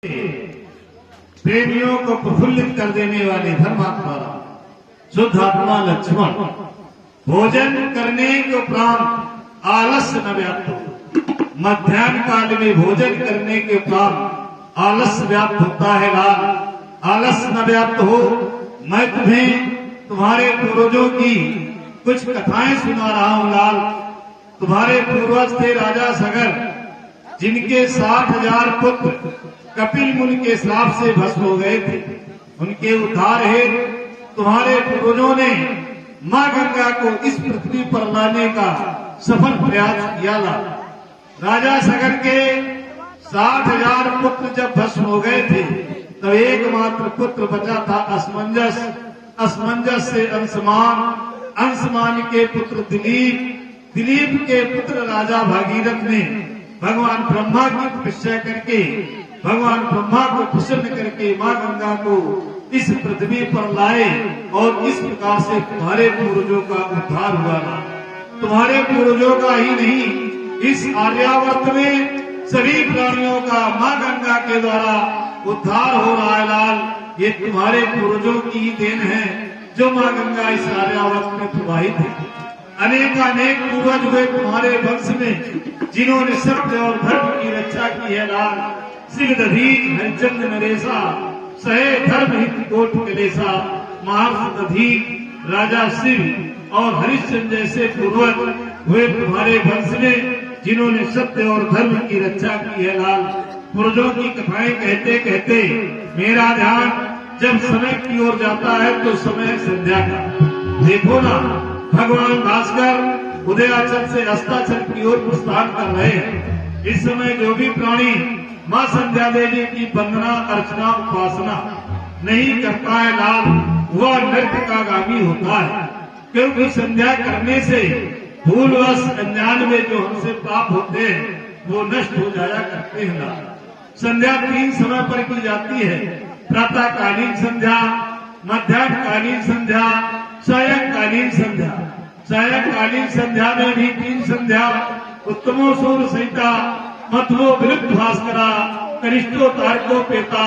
प्रेमियों को प्रफुल्लित कर देने वाले धर्मात्मा शुद्ध आत्मा लक्ष्मण भोजन करने के उपरांत आलस्य न व्याप्त हो। मध्याह्न काल में भोजन करने के उपरांत आलस्य व्याप्त होता है। लाल आलस्य न व्याप्त हो। मैं तुम्हें तुम्हारे पूर्वजों की कुछ कथाएं सुना रहा हूं। लाल तुम्हारे पूर्वज थे राजा सगर, जिनके 60,000 पुत्र कपिल मुनि के श्राप से भस्म हो गए थे। उनके उद्धार हेतु तुम्हारे पूर्वजों ने मां गंगा को इस पृथ्वी पर लाने का सफल प्रयास किया। राजा सगर के 60,000 पुत्र जब भस्म हो गए थे, तब एकमात्र पुत्र बचा था असमंजस। असमंजस से अंशमान, अंशमान के पुत्र दिलीप, दिलीप के पुत्र राजा भागीरथ ने भगवान ब्रह्मा की तपस्या करके, भगवान ब्रह्मा को प्रसन्न करके मां गंगा को इस पृथ्वी पर लाए और इस प्रकार से तुम्हारे पूर्वजों का उद्धार हुआ। तुम्हारे पूर्वजों का ही नहीं, इस आर्यावर्त में सभी प्राणियों का मां गंगा के द्वारा उद्धार हो रहा है। लाल ये तुम्हारे पूर्वजों की ही देन है, जो मां गंगा इस आर्यावर्त में प्रवाहित है। अनेक पूर्वज हुए तुम्हारे वंश में, जिन्होंने सत्य और धर्म की रक्षा की है। लाल सिंहदधीज हरिचंद नरेशा, सहे धर्म हित कोट कलेसा। महर्षि दधीज, राजा शिव और हरिश्चंद्र जैसे पूर्वज हुए तुम्हारे वंश में, जिन्होंने सत्य और धर्म की रक्षा की है। लाल पूर्वजों की कथाएं कहते कहते मेरा ध्यान जब समय की ओर जाता है तो समय संध्या का। देखो ना, भगवान भास्कर उदयाचल से अस्ताचल की ओर प्रस्थान कर रहे हैं। इस समय जो भी प्राणी मां संध्या देवी की वंदना अर्चना उपासना नहीं करता है, लाल वह नरकागामी होता है। क्योंकि संध्या करने से भूलवश अज्ञान में जो हमसे पाप होते हैं वो नष्ट हो जाया करते हैं। लाल संध्या 3 समय पर की जाती है। प्रातःकालीन संध्या, मध्याह्नकालीन संध्या, सायंकालीन संध्या। सायंकालीन संध्या में भी 3 संध्या, उत्तमो सूर्य संहिता, मध्वो विरुद्ध भास्करा, कनिष्ठो तारको पेता।